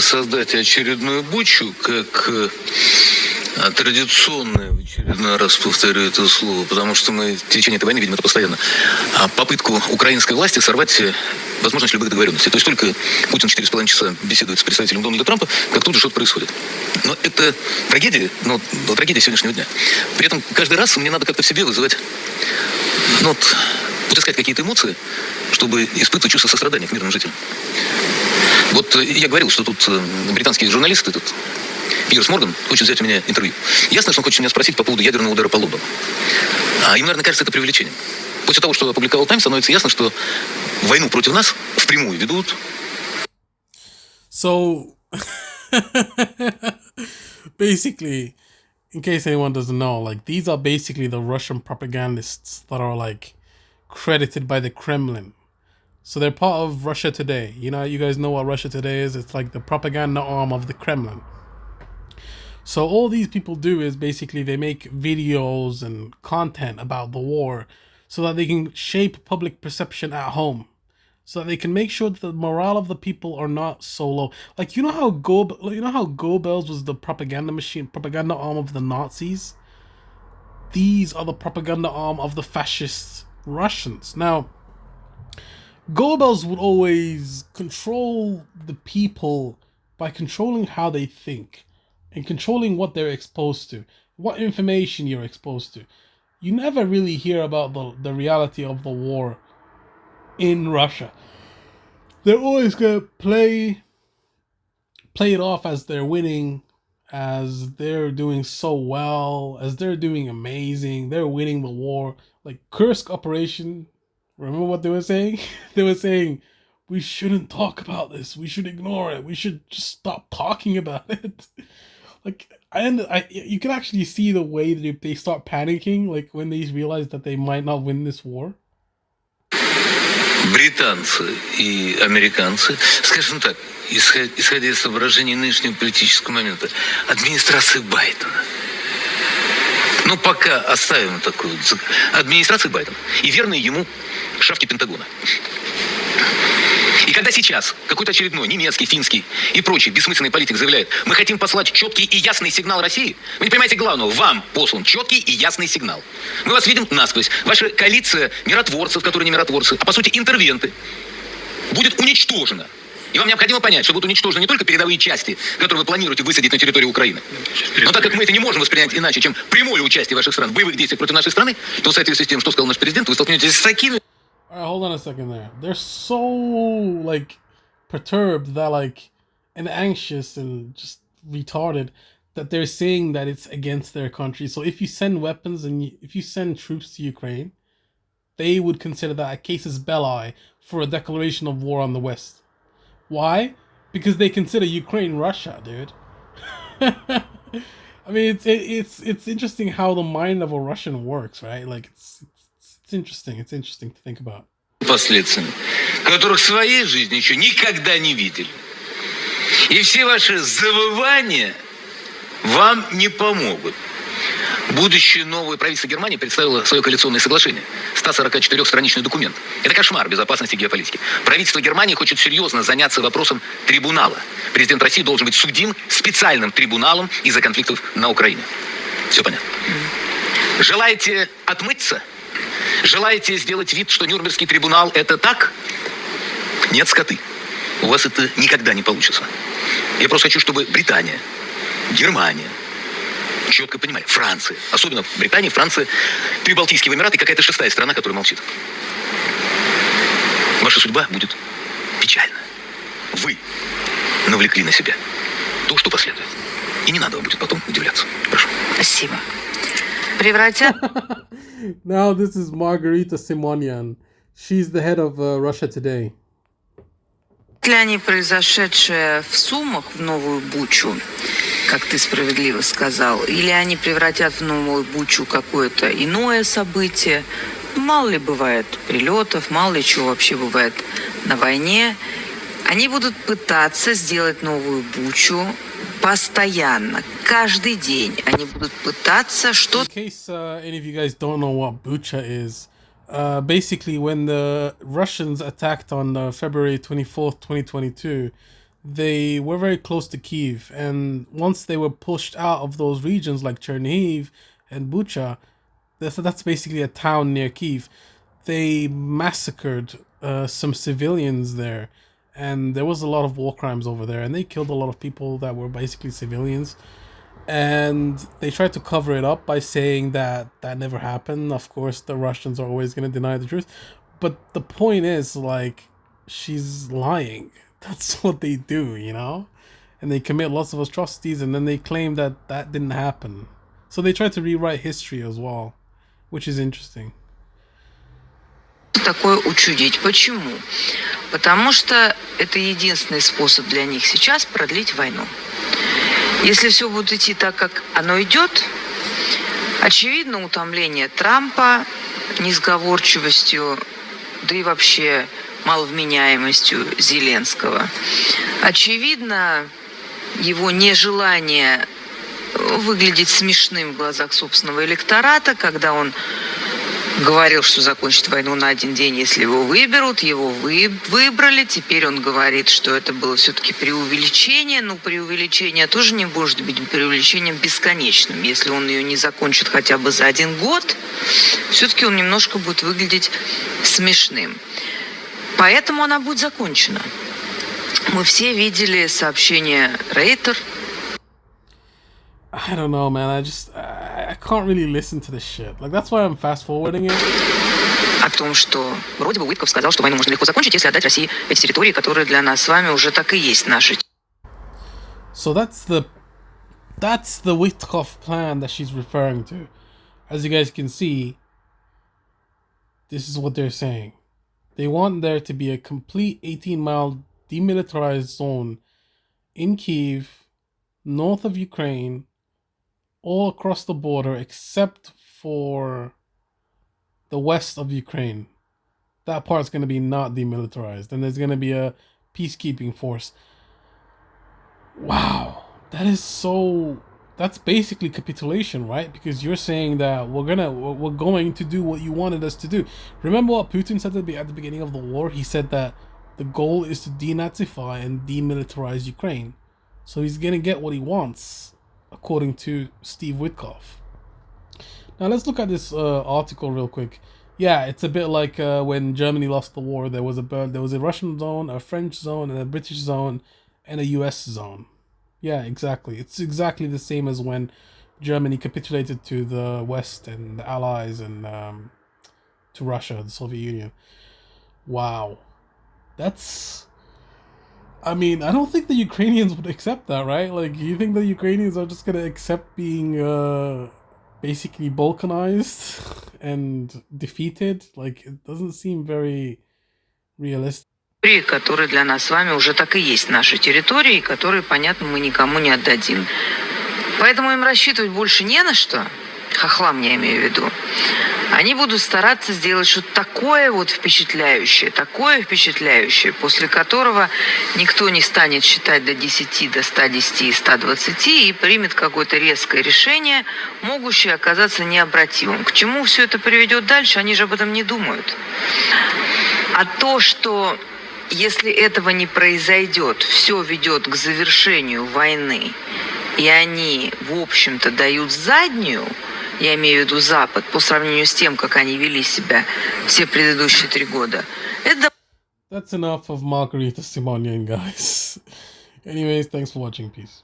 создать очередную бучу, как традиционное, в очередной раз повторю это слово, потому что мы в течение этой войны видим это постоянно, попытку украинской власти сорвать возможность любых договоренностей. То есть только Путин 4,5 часа беседует с представителем Дональда Трампа, как тут же что-то происходит. Но это трагедия, трагедия сегодняшнего дня. При этом каждый раз мне надо как-то в себе вызывать, искать какие-то эмоции, чтобы испытывать чувство сострадания к мирным жителям. Вот я говорил, что тут британский журналист, этот Пирс Морган, хочет взять у меня интервью. Ясно, что он хочет меня спросить по поводу ядерного удара по Лондону. Им, наверное, кажется это преувеличением. После того, что опубликовал Таймс, становится ясно, что войну против нас впрямую ведут. So, basically, in case anyone doesn't know, like, these are basically the Russian propagandists that are, like, credited by the Kremlin. So they're part of Russia Today. You guys know what Russia Today is? It's like the propaganda arm of the Kremlin. So all these people do is basically they make videos and content about the war so that they can shape public perception at home. So that they can make sure that the morale of the people are not so low. Like, you know how Goebbels was the propaganda machine, propaganda arm of the Nazis? These are the propaganda arm of the fascist Russians. Now, Goebbels would always control the people by controlling how they think and controlling what they're exposed to, what information you're exposed to. You never really hear about the reality of the war in Russia. They're always going to play it off as they're winning, as they're doing so well, as they're doing amazing, they're winning the war. Like Kursk operation, remember what they were saying? They were saying, we shouldn't talk about this, we should ignore it, we should just stop talking about it. Like, you can actually see the way that they start panicking, like when they realize that they might not win this war. Британцы и американцы, скажем так, исходя из соображений нынешнего политического момента, администрации Байдена. Пока оставим такую администрацию Байдена и верные ему шавки Пентагона. И когда сейчас какой-то очередной немецкий, финский и прочий бессмысленный политик заявляет, мы хотим послать четкий и ясный сигнал России, вы не понимаете главного, вам послан четкий и ясный сигнал. Мы вас видим насквозь. Ваша коалиция миротворцев, которые не миротворцы, а по сути интервенты, будет уничтожена. И вам необходимо понять, что будут уничтожены не только передовые части, которые вы планируете высадить на территории Украины. Но так как мы это не можем воспринять иначе, чем прямое участие ваших стран в боевых действиях против нашей страны, то в соответствии с тем, что сказал наш президент, вы столкнетесь с такими... Hold on a second there. They're so, like, perturbed that, like, and anxious and just retarded that they're saying that it's against their country. So if you send weapons and if you send troops to Ukraine, they would consider that a casus belli for a declaration of war on the West. Why? Because they consider Ukraine Russia, dude. I mean, it's interesting how the mind of a Russian works, right? Like, it's interesting. It's interesting to think about. Последствиями, которых в своей жизни еще никогда не видели. И все ваши завывания вам не помогут. Будущее новое правительство Германии представило свое коалиционное соглашение. 144-страничный документ. Это кошмар безопасности и геополитики. Правительство Германии хочет серьезно заняться вопросом трибунала. Президент России должен быть судим специальным трибуналом из-за конфликтов на Украине. Все понятно. Желаете отмыться? Желаете сделать вид, что Нюрнбергский трибунал это так? Нет, скоты. У вас это никогда не получится. Я просто хочу, чтобы Британия, Германия, четко понимали, Франция, особенно Британия, Франция, Прибалтийские Эмираты и какая-то шестая страна, которая молчит. Ваша судьба будет печальна. Вы навлекли на себя то, что последует. И не надо вам будет потом удивляться. Прошу. Спасибо. Превратят... Now this is Margarita Simonyan. She's the head of Russia Today. Ли они произошедшее в Сумах в новую Бучу, как ты справедливо сказал, или они превратят в новую Бучу какое-то иное событие? Мало ли бывает прилетов, мало ли чего вообще бывает на войне. Они будут пытаться сделать новую Бучу постоянно, каждый день. Они будут пытаться что-то... In case any of you guys don't know what Bucha is, basically when the Russians attacked on February 24th, 2022, they were very close to Kiev, and once they were pushed out of those regions like Chernihiv and Bucha, that's basically a town near Kiev, they massacred some civilians there, and there was a lot of war crimes over there, and they killed a lot of people that were basically civilians. And they tried to cover it up by saying that that never happened. Of course, the Russians are always going to deny the truth, but the point is, like, she's lying. That's what they do, you know? And they commit lots of atrocities, and then they claim that that didn't happen. So they try to rewrite history as well, which is interesting. Такое учудить. Почему? Потому что это единственный способ для них сейчас продлить войну. Если все будет идти так, как оно идет, очевидно утомление Трампа несговорчивостью, да и вообще маловменяемостью Зеленского. Очевидно его нежелание выглядеть смешным в глазах собственного электората, когда он говорил, что закончит войну на один день, если его выберут. Его выбрали. Теперь он говорит, что это было все-таки преувеличение. Но преувеличение тоже не может быть преувеличением бесконечным. Если он ее не закончит хотя бы за 1 год, все-таки он немножко будет выглядеть смешным. Поэтому она будет закончена. Мы все видели сообщение Рейтер. I don't know, man. I can't really listen to this shit. Like, that's why I'm fast forwarding it. О том, что вроде бы Уитков сказал, что войну можно легко закончить, если отдать России эти территории, которые для нас с вами уже так и есть наши. So that's the Witkoff plan that she's referring to. As you guys can see, this is what they're saying. They want there to be a complete 18-mile demilitarized zone in Kiev, north of Ukraine, all across the border except for the west of Ukraine. That part's going to be not demilitarized, and there's going to be a peacekeeping force. Wow, that's basically capitulation, right? Because you're saying that we're going to do what you wanted us to do. Remember what Putin said at the beginning of the war? He said that the goal is to denazify and demilitarize Ukraine. So he's going to get what he wants, according to Steve Witkoff. Now let's look at this article real quick. Yeah, it's a bit like when Germany lost the war. There was a Russian zone, a French zone, and a British zone, and a US zone. Yeah, exactly. It's exactly the same as when Germany capitulated to the West and the Allies and to Russia, the Soviet Union. Wow. I mean, I don't think the Ukrainians would accept that, right? Like, you think the Ukrainians are just going to accept being basically balkanized and defeated? Like, it doesn't seem very realistic. Которые для нас с вами уже так и есть наши территории, которые, понятно, мы никому не отдадим. Поэтому им рассчитывать больше не на что, хохлам я имею в виду. Они будут стараться сделать что-то такое впечатляющее, после которого никто не станет считать до 10, до 110 и 120 и примет какое-то резкое решение, могущее оказаться необратимым. К чему все это приведет дальше, они же об этом не думают. А то, что если этого не произойдет, все ведет к завершению войны, и они, в общем-то, дают заднюю, я имею в виду Запад, по сравнению с тем, как они вели себя все предыдущие 3 года. That's enough of Margarita Simonian, guys. Anyways, thanks for watching. Peace.